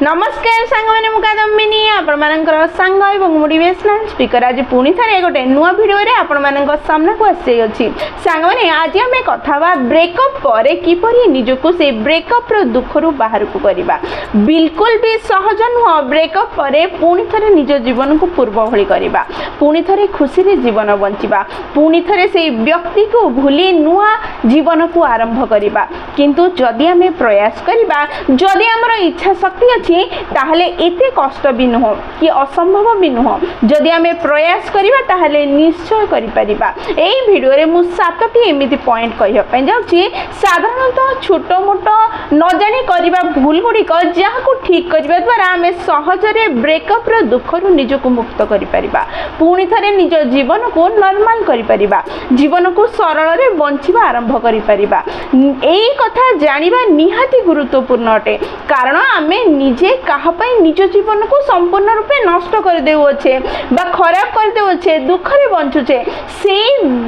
नमस्कार सांगमाने मु कादम्बिनी आपनकर सांग एवं मोटिवेशनल स्पीकर आज पुणी थे गोटे नुआ भिडियो आपण सामना को आसी अच्छी सांगमाने आज आम कथा ब्रेकअप पर किपरि निजको से ब्रेकअप रो दुख रु बाहर को करबा बिल्कुल भी सहज नुह ब्रेकअप पर पुणी थे निज जीवन को पूर्व भली करबा पुणी थे खुशी रे जीवन बंचिबा पुणी थे से व्यक्ति को भूली नुआ जीवन को आरंभ करबा किंतु जदि आम प्रयास करबा जदि आमर इच्छा शक्ति अच्छी ताहले एते कष्ट भी नुह कि असंभव भी नुह जदि आम प्रयास करबा ताहले निश्चय करि परिबा। एई वीडियो रे मु 7टी एमिति पॉइंट कहिया पय जाउची साधारणतः छोट मोट न जानि करबा भूल गुड़िक जहाँ को ठीक करबा द्वारा आम सहज रे ब्रेकअप रो दुख रु निजको मुक्त करि परिबा पुणी थरे निज जीवन को नॉर्मल करि परिबा जीवन को सरल रे बंचिबा आरंभ करि परिबा। एई कथा जानिबा निहाती गुरुत्वपूर्ण अटे कारण आमे निजे कहा निज जीवन को संपूर्ण रूपे नष्ट कर देउछे बा खराब कर देउछे दुख रे बंचुछे से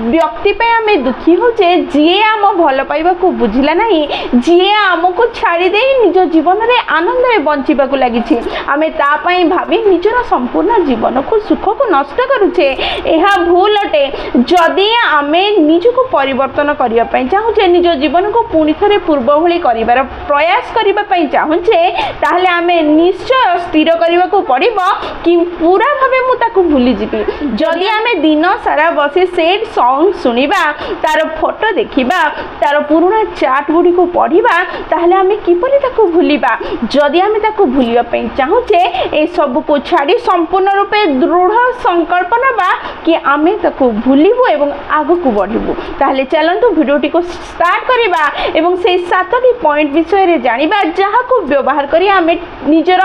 व्यक्ति पे आमे दुखी होछे जे आम भल पाइबा को बुझिला नाही जे आमको छाड़ी दे निज जीवन रे आनंद रे बंचिबा को लागिछि आमे ता पई भाबी निजर संपूर्ण जीवन को सुख को नष्ट करूछे एहा भूल अटे। जदि आमे निजको परिवर्तन करिया पई चाहुछे निज जीवन को पुणी थरे पूर्व भली करिवार प्रयास करिबा पई चाहुछे ताहले आमे निश्चय स्थिर करने को पड़ो कि पूरा भावे मु ताकू भूली जीवी जदि आमे दिन सारा बसी सेड सॉन्ग सुनिबा तार फोटो देखिबा तार पुराना चाट गुडी को पढ़िबा ताहले आमे किपरि ताकू भूलिबा जदि आमे ताकू भूलिबा पई चाहुछे ए सब को छाड़ी संपूर्ण रूपे दृढ़ संकल्प नबा कि आमे ताकू भूलिबु एवं आगु को बढ़िबु ताहले चलंतु वीडियोटी को स्टार्ट करिबा एवं से 7टी पॉइंट विषय रे जानिबा जहा को व्यवहार करी आमे निजर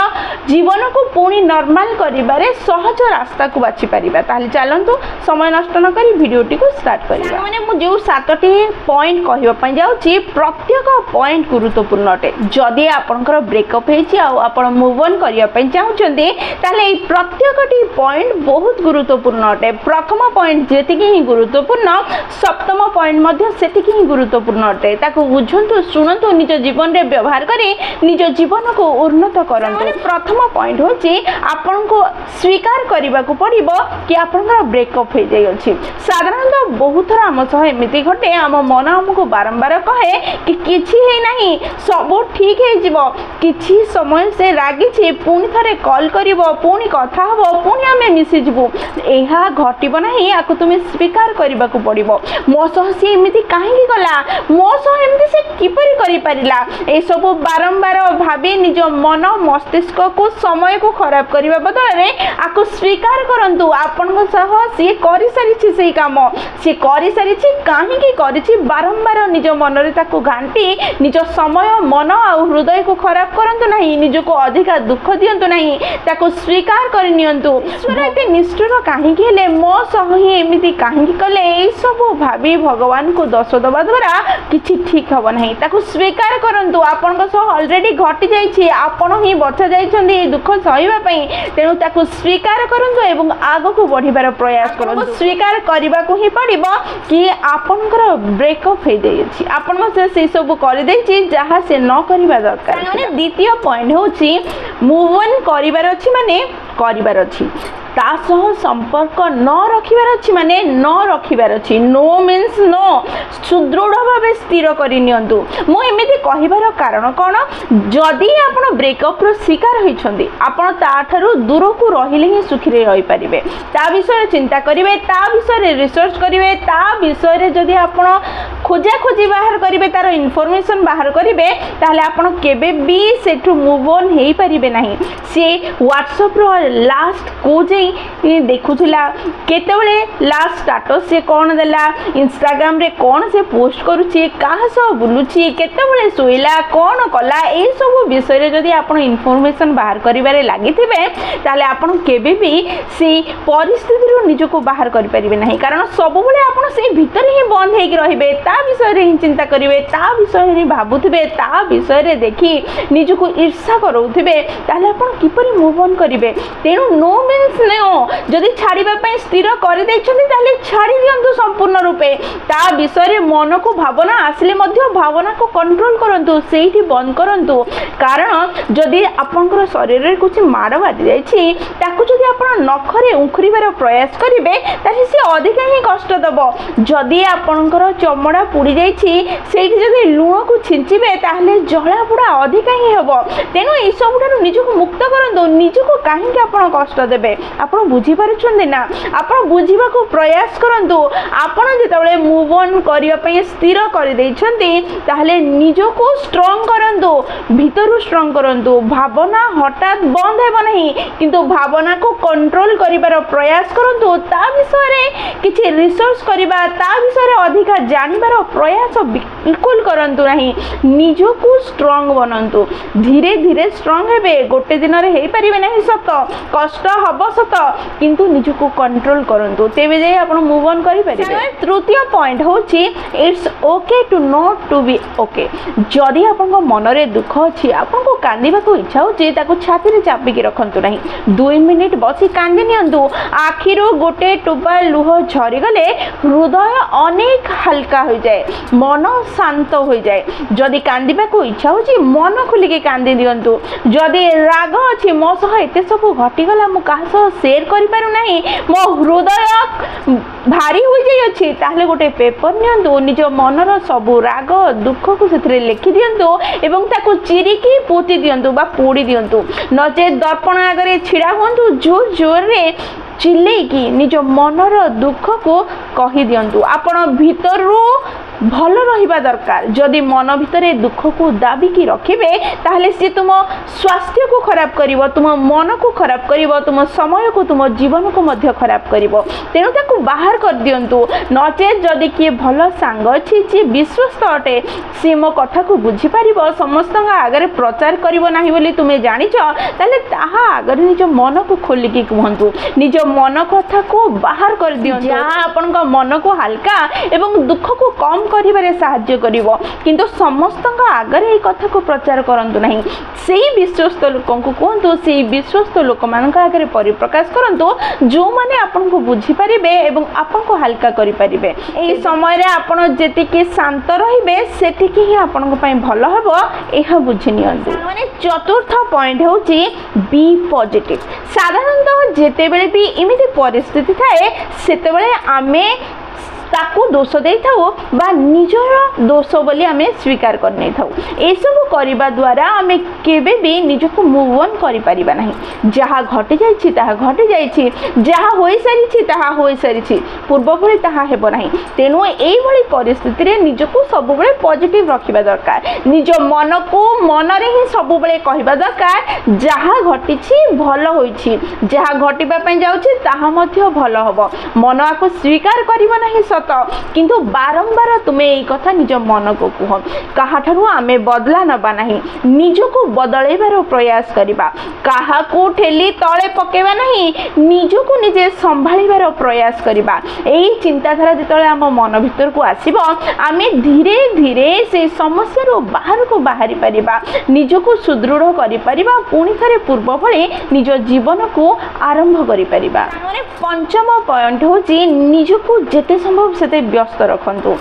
जीवन को पुणी नॉर्मल करिबारे सहज रास्ता को बाछि परिबा। ताहले चलंतु समय नष्ट न करी वीडियोटी को स्टार्ट करिबा। माने मु जो 7टी पॉइंट कहबा पय जाउची प्रत्येक पॉइंट गुरुत्वपूर्ण अटे जदि आपनकर ब्रेकअप हेछि आ आपण मूव ऑन करिया पय चाहुचंदी ताहले प्रत्येकटी पॉइंट बहुत गुरुत्वपूर्ण अटे प्रथम पॉइंट जेतिकी ही गुरुत्वपूर्ण सप्तम पॉइंट मध्ये सेतिकी ही गुरुत्वपूर्ण अटे ताको बुझंतु सुनंतु निज जीवन रे व्यवहार करी निज जीवन को उन्नत करंतु। प्रथम पॉइंट होची आपन को स्वीकार करबा को पड़िबो कि आपन ब्रेकअप हो जाय अछि साधारणतः बहुत थरा हम सह एमिति घटे हम मन हमको बारंबार कहे कि किछि हे नाही सब ठीक हे जिवो किछि समय से रागी छी पुनी थरे कॉल करिवो पुनी कथा हबो पुनी हमें मिसि जिवो एहा घटिबो नाही आको तुमे स्वीकार करबा को पड़िबो मो सह से एमिति काहेकि गला मो सह एमिति से किपरि करि परिला ए सब बारंबार भाबी निज मन मस्तिष्क को समय को खराब करने बदल में आपको स्वीकार करंतु आपण सी करि सारिछि सेही काम सी करि सारिछि काहेकि करिछि बारंबार निज मन रे ताको घांटी निज समय मन आ हृदय को खराब करंतु नहीं निज को अधिका दुख दियंतु नहीं ताको स्वीकार कर नियंतु ईश्वर एते निष्ठुर काहेकि हेले मो सह ही एमिति काहेकि कले ए सब भाबी भगवान को दोष दबा द्वारा किछि ठीक हबो नहीं ताको स्वीकार करंतु आपण सह ऑलरेडी घटी जाइछि आपण ही बचा जाइछन्दी दुख सहिबा पई तेनु ताको स्वीकार करंतु एवं आगो को बढ़िबार प्रयास करंतु स्वीकार करबा को ही पड़िबो कि आपनकर ब्रेकअप हे जाइछि आपण से सब कर दैछि जहा से न करबा दरकार माने द्वितीय पॉइंट होछि मूव ऑन करबार अछि माने करबार अछि ता सह संपर्क न रखिबार अछि माने न रखिबार अछि नो मीन्स नो सुदृढ़ भावे स्थिर करि नियंतु मु एमिति कहिबार कारण कोन जदि आपण ब्रेकअप रो शिकार होइछन्दी आपण ता थारु दूर को रहिले ही सुखी रे रहि परिबे ता विषय चिंता करिवे ता विषय रिसर्च करिवे ता विषय रे जदि आपण खोजा खोजी बाहर करिवे तार इन्फॉर्मेशन बाहर करिवे ताहले आपण केबे भी सेठु मूव ऑन हेई परिबे नाही से व्हाट्सएप रो लास्ट को जे देखुला केतेबेले लास्ट स्टेटस से कोन देला इंस्टाग्राम रे कोन से पोस्ट करूची काहा सब बुलुची केतेबेले सोइला कोन कला ए सब विषय रे जदि आपण इन्फॉर्मेशन बाहर करिबारे लागिथिबे ताले आपण केबे भी से परिस्थिति रो निजको बाहर करि परिबे नाही कारण सब बेले आपण से भीतर ही बंद हे कि रहिबे ता विषय रे ही चिंता करिवे ता विषय रे भाबुथिबे ता विषय रे देखि निजको ईर्ष्या करूथिबे ताले आपण किपरि मूव ऑन करिवे तेनु नो मीन्स समय जदि छाड़ापी स्थिर कर छाड़ी दिंतु संपूर्ण रूपे ता विषय मन को भावना आसिले भावना को कंट्रोल करंतु सेठी बंद करंतु कारण जदि आपनकर शरीर रे कुछ माड़ बाजी जाइछि ताकू जदि आपण नखरे उखरिबार प्रयास करिवे ताहि से अधिक ही कष्ट दब जदि आपनकर चमड़ा पुड़ी जाइछि सेठी जदि लुण को छिंचिबे ताहले जळा पुड़ा अधिक ही हेबो तेनु ए सबुठारु निजको मुक्त करंतु निजको काहेकि आपण कष्ट देबे आपण बुझी पारुछन ना आपण बुझीबा को प्रयास करंतु आपण जेतबेले मूव ऑन करिया पई स्थिर कर दैछंती ताहले निजको स्ट्रांग करंतु भीतरु स्ट्रांग करंतु भावना हठात बंद हेबो नहीं किंतु भावना को कंट्रोल करिबार प्रयास करंतु ता विषय रे किछि रिसर्च करिबा ता विषय रे अधिक जानिबार प्रयास बिल्कुल करंतु नहीं निजको स्ट्रांग बनंतु धीरे धीरे स्ट्रांग हेबे गोटे दिन रे हेई परिबे नहीं सत कष्ट हबो सत किंतु निजको कंट्रोल करंतु तेबे जे आपण मूव ऑन करि परिबे तृतीय पॉइंट होची it's okay to not to be okay जदि आपण मन रे दुख अछि आपण को कांदीबा को इच्छा होची ताको छाती रे चापी के रखंतु नहीं 2 मिनिट बसी कांदी नियंतु आखिरो गोटे टुबा लुह झरी गले हृदय अनेक हल्का हो जाए मन शांत हो जाए जदि कांदीबा को इच्छा होची मन खुली के कांदी दियंतु जदि राग अछि मो सह एते सब घटी गला मु काहा सह शेयर करि पारु नाही मो हृदय भारी हो जाय अछि ताहले गोटे पेपर नियंतु निज मनर सबु राग दुख को सेथरे लिखि दियंतु एवं ताको चिरिकी पोती दियंतु बा पोड़ी दियंतु नचे दर्पण आगरे छिड़ा हुंतु जोर जोर रे चिल्ले की निज मनर दुख को कहि दियंतु आपण भीतरु भल रहिबा दरकार जदि मन भितरे दुख को दाबी की रखिबे ताहले से तुम स्वास्थ्य को खराब करिवो तुम मन को खराब करिवो तुम समय को तुम जीवन को मध्य खराब करिवो तेनु ताको बाहर कर दियंतु नचे जदि के भल सांग अछि जे विश्वस्त अटे से मो कथा को बुझी पारिबो समस्त आगरे प्रचार करिवो नाही बोली तुमे जानिचो ताले ताहा आगरे निज मन को खोली की कहंतु निज मन कथा को बाहर कर दियंतु जहाँ आपन को मन को हल्का एवं दुख को कम करिबारे साहाय्य करिवो किंतु समस्त आगरे ए कथा को प्रचार करंतु नहीं सेही विश्वस्त लोकन को कहंतु सेही विश्वस्त लोक मानक आगरे परिप्रकाश करंतु जो माने आपन को बुझी परिबे एवं आपन को हल्का करि परिबे ए समय रे आपन जेति के शांत रहिबे सेति के ही आपन को पई भलो हबो एहा बुझी नियंतु माने चतुर्थ पॉइंट होची बी पॉजिटिव साधारणतः जेते बेले भी इमिति परिस्थिति थाए सेते बेले आमे ताकू दोष दे थाउ बा निजर दोष बोली आमे स्वीकार कर नै थाउ ए सब करिबा द्वारा आमे केबे भी निजको मूव ऑन करि परिबा नाही जहा घटि जाइछि ताहा घटि जाइछि जहा होई सारिछि ताहा होई सारिछि पूर्व भली ताहा हेबो नाही तेनु एई भली परिस्थिति रे निजको सब बेले पॉजिटिव रखिबा दरकार निज मन को मन रे ही सब बेले कहिबा दरकार जहा घटिछि भलो होइछि जहा घटिबा पय जाउछि ताहा मध्ये भलो हबो मन आको स्वीकार करिबो नाही किंतु बारंबार तुम्हें यही कथा निज मन को कह कहाठारु आमे बदला नबा नहीं निज को बदलेबार प्रयास करिबा कहा को ठेली तले पकेबा नहीं निज को निजे संभाळिबार प्रयास करिबा एही चिंताधारा जेतले हम मन भीतर को आसीबो आमे धीरे धीरे से समस्या रो बाहर को बाहरी परिबा निज को सुदृढ़ करि परिबा पुणी थरे पूर्व भली निज जीवन को आरंभ करि परिबा माने पंचम पॉइंट होची निज को जेते संभव सेते व्यस्त रखंतु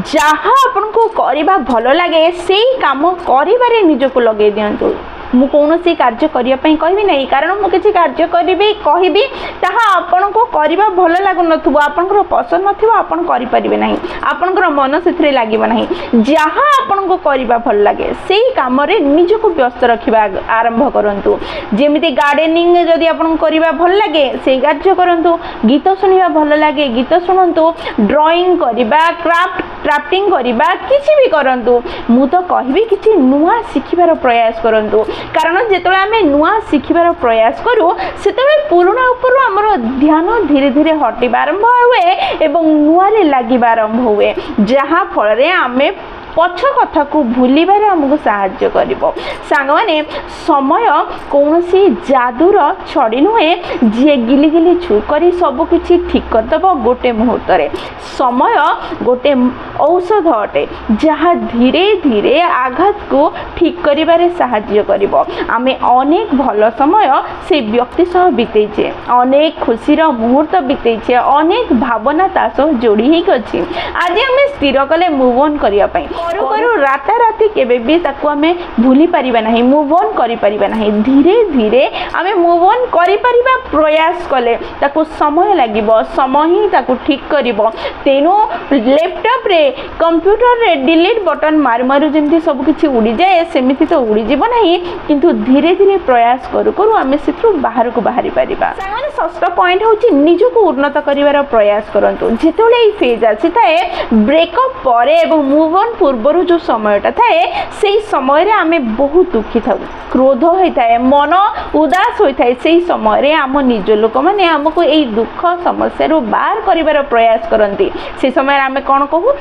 जहाँ आपन को करिबा भलो लागे सेही काम करिबारे निजको लगे दियंतु मु कौनसी कार्य करिया पई कहबी नहीं कारण मु किछि कार्य करिबी कहबी ताहा आपन को करिबा भलो लागु नथुबो आपनकर पसंद नथिबो आपन करि परिबे नहीं आपनकर मन सेथरे लागिबो नहीं जहाँ आपन को करिबा भलो लागे सेही काम रे निजको व्यस्त रखिबा आरंभ करंतु जेमिति गार्डनिंग जदि आपन करिबा भलो लागे सेही कार्य करंतु गीत सुनिबा भलो लागे गीत सुनंतु ड्राइंग करिबा क्राफ्टिंग करिबा किछि भी करंतु मु तो कहबी किछि नुवा सिखिबार प्रयास करंतु कारण जेतले आमे नुआ सिखिबार प्रयास करू सेतले पुराना ऊपर हमर ध्यान धीरे धीरे हटिबा आरंभ हुए एवं नुआ रे लागिबा आरंभ हुए जहाँ फल रे आमे पछ कथा को भूलिबारे आमको साहाय्य करिवो। सांगमाने समय कौनसी जादूर छड़ी नुहे जी गिली गिली छू करी सब किछि ठीक करदब गोटे मुहूर्त रे। समय गोटे औषध अटे जहाँ धीरे धीरे आघात को ठीक करिबारे साहाय्य करिवो। आमे अनेक भल समय से व्यक्ति सह बितेचे, अनेक खुशीर मुहूर्त बितेचे, अनेक भावना ता सह जोड़ी ही अछि। आज आमे स्थिर कले मूव ऑन करिया पई करू करू राता राती केबे भी ताको आमे भूली परिबा नाही, मूव ऑन करि परिबा नाही। धीरे धीरे आमे मूव ऑन करि परिबा प्रयास कले ताको समय लागिबो, समय ही ताको ठीक करिवो। तेनो लैपटॉप रे कंप्यूटर रे डिलीट बटन मार मारू जेमती सब किछि उड़ी जाए सेमिति तो उड़ी जीव नाही, किंतु धीरे धीरे प्रयास करू करू आमे सिथु बाहर को बाहरी परिबा। सामान्य षष्ठ पॉइंट होची निज को उन्नत करिवार प्रयास करंतु। जेतोले ई फेज आसी थाए ब्रेकअप परे एवं मूव ऑन पूर्वरु जो समयटा थाए सेही समय रे आमे बहुत दुखी थाउ, क्रोध होई थाए, मन उदास होई थाए। सेही समय रे आम निज लोक माने हमको एई दुख समस्या रो बाहर करिवार प्रयास करंती। से समय रे आमे कोन कहू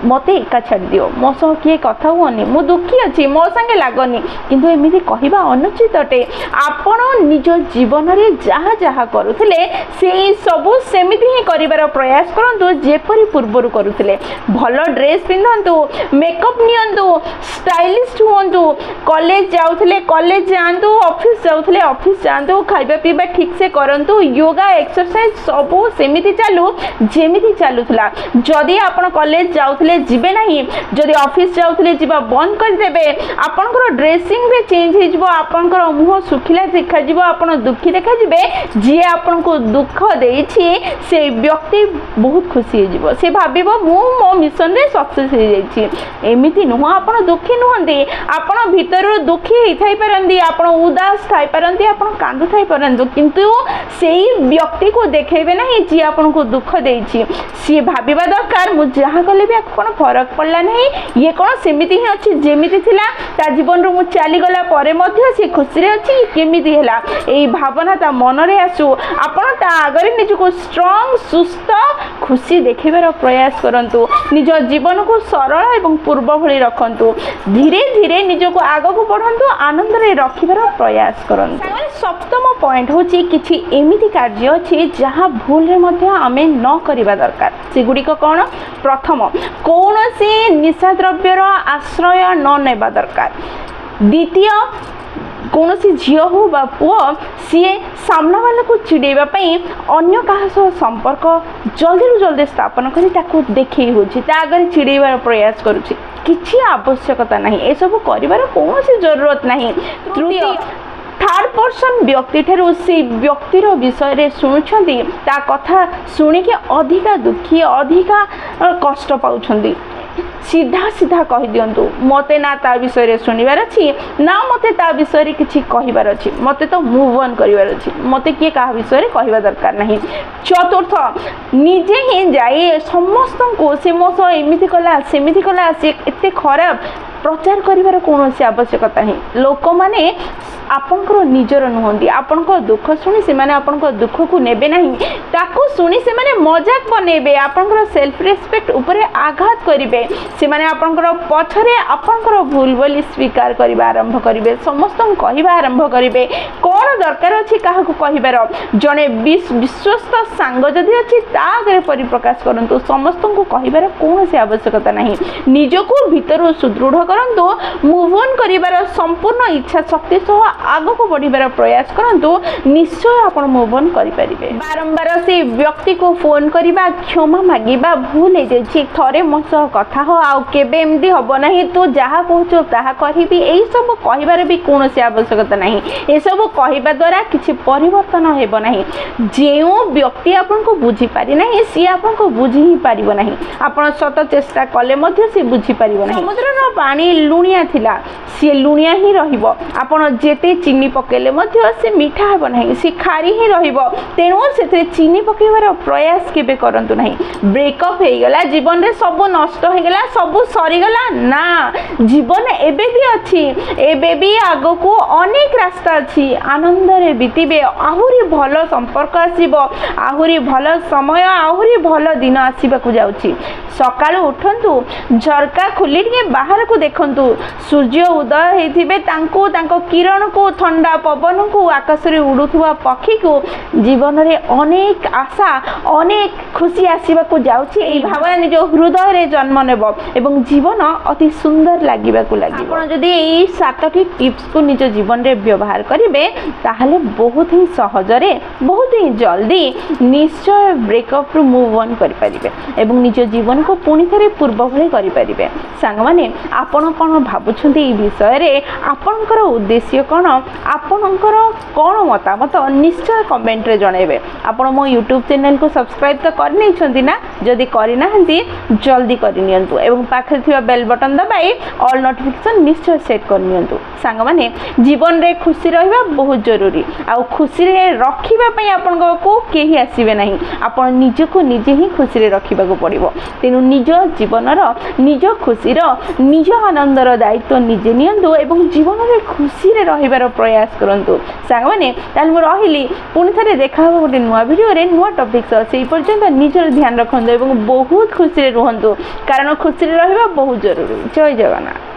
मते एका छाड़ दियो, मो सह किए कथा हुअनी, मु दुखी अछि, मो संगे लागनी, किंतु एमिति कहिबा अनुचित अटे। आपण निज जीवन रे जहा जहा करूथिले सेही सबु सेमिति ही करिवार प्रयास करंतु जेपरि पूर्वरु करूथिले। भलो ड्रेस पिंधंतु, मेकअप नियंतु, स्टाइलिस्ट हुअंतु, कॉलेज जाउथिले कॉलेज जांतु, ऑफिस जाउथिले ऑफिस जांतु, खाइबा पीबा ठीक से करंतु, योगा एक्सरसाइज सबु सेमिति चालू जेमिति चालुथला। जदि आपण कॉलेज जाउथिले जिबे नाही, जदि ऑफिस जाउथिले जिबा बंद कर देबे, आपनकर ड्रेसिंग रे चेंज हे जिवो, आपनकर मुह सुखिला देखा जिवो, आपण दुखी देखा जिबे। जे आपनको दुख देछि से व्यक्ति बहुत खुशी हे जिवो, से भाबिबो मु मो मिशन रे सक्सेस हे जाइछि। एमिति नुह आपण दुखी नुहंती, आपण भीतर दुखी हे थाई परंती, आपण उदास थाई परंती, आपण कांदु थाई परंतु, किंतु सेही व्यक्ति को देखेबे नाही जे आपनको दुख देछि। सी भाबिबा दरकार मु जहा कले भी कोन फरक पड़ला नहीं, ये कोन सेमिति ही अछि जेमिति थिला, ता जीवन रो मु चाली गला परे मध्ये से खुशी रे अछि केमिति हैला। एई भावना ता मन रे आसु, आपण ता आगरे निज को स्ट्रांग सुस्थ खुशी देखिबार प्रयास करंतु। निज जीवन को सरल एवं पूर्व भली रखंतु। धीरे धीरे निज को आगो को बढ़ंतु, आनंद रे रखिबार प्रयास करंतु। सप्तम पॉइंट होची किछि एमिति कार्य अछि जहा भूल रे मध्ये आमे न करिबा दरकार। सेगुडी को कोन? प्रथम कौनसी निशा द्रव्यर आश्रय न नेबा दरकार। द्वितीय कौनसी झील हो बा पुओ सीए सामना वाला को चिड़ेबा पई अन्य कहा सह संपर्क जल्दी जल्दी स्थापन करी ताको देखै होछि, ता अगर चिड़ेबार प्रयास करूछि, किछि आवश्यकता नाही, ए सब करिवार कौनसी जरूरत नाही। तृतीय थर्ड पर्सन व्यक्ति ठेरु से व्यक्तिर विषय रे सुनुछंती, ता कथा सुनी के अधिका दुखी अधिका कष्ट पाउछंती। सीधा सीधा कहि दियंतु मते ना ता विषय रे सुनिबार अछि, ना मते ता विषय रे किछि कहिबार अछि, मते तो मूव ऑन करिबार अछि, मते के का विषय रे कहिबा दरकार नाही। चतुर्थ निजे ही जाई समस्त को से मोस एमिति कला सेमिति कला से एते खराब प्रचार करिबार कोनोसी आवश्यकता नहीं। लोक माने आपनकर निजर नुहंती, आपनकर दुख सुनी से माने आपनकर दुख को नेबे नहीं, ताको सुनी से माने मजाक बनेबे, आपनकर सेल्फ रेस्पेक्ट ऊपर आघात करिवे, से माने आपनकर पछरे आपनकर भूल बोली स्वीकार करिबा आरंभ करिवे, समस्त कहिबा आरंभ करिवे। कोन दरकार अछि काहा को कहिबार? जने विश्वस्त सांग जदि अछि ता आगे परिप्रकाश करंतु, समस्त को कहिबार कोनोसी आवश्यकता नहीं। निजको भीतर सुदृढ़ करंतु, मूव ऑन करिबार संपूर्ण इच्छा शक्ति सह आगो को बढ़िबार प्रयास करंतु, निश्चय आपण मूव ऑन करि परिबे। बारंबार से व्यक्ति को फोन करिबा, क्षमा मागिबा, भूल हे जेछि, थरे मो सह कथा हो आउ केबे एमदी हबो नाही, तू जहा कहचो ताहा कहिबी, एई सब कहिबार भी कोनोसी आवश्यकता नाही। ए सब कहिबा द्वारा किछि परिवर्तन हेबो नाही। जेउ व्यक्ति आपन को बुझी पारि नाही, सी आपन को बुझी ही पारिबो नाही। आपण सत चेष्टा कले मध्ये से बुझी पारिबो नाही। समुद्रर पानी लुणिया थिला, सी लुणिया ही रहिबो। आपण जेते चीनी पकेले मध्ये से मीठा हेबो नाही, सी खारी ही रहिबो। तेणु सेते चीनी पकेबार प्रयास केबे करंतु नाही। ब्रेकअप हे गला, जीवन रे सब नष्ट हे ହେଇଗଲା ସବୁ ସରିଗଲା ନା ଜୀବନ ଏବେ ବି ଅଛି ଏବେ ବି ଆଗକୁ ଅନେକ ରାସ୍ତା ଅଛି ଆନନ୍ଦରେ ବିତିବେ ଆହୁରି ଭଲ ସମ୍ପର୍କ ଆସିବ ଆହୁରି ଭଲ ସମୟ ଆହୁରି ଭଲ ଦିନ ଆସିବାକୁ ଯାଉଛି ସକାଳୁ ଉଠନ୍ତୁ ଝରକା ଖୋଲି ଟିକେ ବାହାରକୁ ଦେଖନ୍ତୁ ସୂର୍ଯ୍ୟ ଉଦୟ ହେଇଥିବେ ତାଙ୍କୁ ତାଙ୍କ କିରଣକୁ ଥଣ୍ଡା ପବନକୁ ଆକାଶରେ ଉଡୁଥିବା ପକ୍ଷୀକୁ ଜୀବନରେ ଅନେକ ଆଶା ଅନେକ ଖୁସି ଆସିବାକୁ ଯାଉଛି ଏହି ଭାବନା ନିଜ ହୃଦୟରେ ଜନ୍ମ ନେବ ଏବଂ ଜୀବନ ଅତି ସୁନ୍ଦର ଲାଗିବାକୁ ଲାଗିବ ଆପଣ ଯଦି ଏହି 7ଟି ଟିପ୍ସକୁ ନିଜ ଜୀବନରେ ବ୍ୟବହାର କରିବେ ତାହେଲେ ବହୁତ ହିଁ ସହଜରେ ବହୁତ ହିଁ ଜଲ୍ଦି ନିଶ୍ଚୟ ବ୍ରେକଅପ୍ରୁ ମୁଭ୍ ଅନ୍ କରିପାରିବେ ଏବଂ ନିଜ ଜୀବନକୁ ପୁଣି ଥରେ ପୂର୍ବ ଭଳି କରିପାରିବେ ସାଙ୍ଗମାନେ ଆପଣ କ'ଣ ଭାବୁଛନ୍ତି ଏହି ବିଷୟରେ ଆପଣଙ୍କର ଉଦ୍ଦେଶ୍ୟ କ'ଣ ଆପଣଙ୍କର କ'ଣ ମତାମତ ନିଶ୍ଚୟ କମେଣ୍ଟରେ ଜଣାଇବେ ଆପଣ ମୋ ୟୁଟ୍ୟୁବ୍ ଚ୍ୟାନେଲକୁ ସବସ୍କ୍ରାଇବ୍ ତ କରିନେଇଛନ୍ତି ନା ଯଦି କରିନାହାନ୍ତି ଜଲ୍ଦି କରିନିଅନ୍ତୁ ଏବଂ ପାଖରେ ଥିବା ବେଲ୍ ବଟନ୍ ଦବାଇ ଅଲ୍ ନୋଟିଫିକେସନ୍ ନିଶ୍ଚୟ ସେଟ୍ କରିନିଅନ୍ତୁ ସାଙ୍ଗମାନେ ଜୀବନରେ ଖୁସି ରହିବା ବହୁତ ଜରୁରୀ ଆଉ ଖୁସିରେ ରଖିବା ପାଇଁ ଆପଣଙ୍କୁ କେହି ଆସିବେ ନାହିଁ ଆପଣ ନିଜକୁ ନିଜେ ହିଁ ଖୁସିରେ ରଖିବାକୁ ପଡ଼ିବ ତେଣୁ ନିଜ ଜୀବନର ନିଜ ଖୁସିର ନିଜ ଆନନ୍ଦର ଦାୟିତ୍ୱ ନିଜେ ନିଅନ୍ତୁ ଏବଂ ଜୀବନରେ ଖୁସିରେ ରହିବାର ପ୍ରୟାସ କରନ୍ତୁ ସାଙ୍ଗମାନେ ତାହେଲେ ମୁଁ ରହିଲି ପୁଣି ଥରେ ଦେଖା ହେବ ଗୋଟେ ନୂଆ ଭିଡ଼ିଓରେ ନୂଆ ଟପିକ୍ ସହ ସେଇ ପର୍ଯ୍ୟନ୍ତ ନିଜର ଧ୍ୟାନ ରଖନ୍ତୁ ଏବଂ ବହୁତ ଖୁସିରେ ରୁହନ୍ତୁ କାରଣ ଖୁସିରେ ରହିବା ବହୁତ ଜରୁରୀ ଜୟ ଜଗନ୍ନାଥ।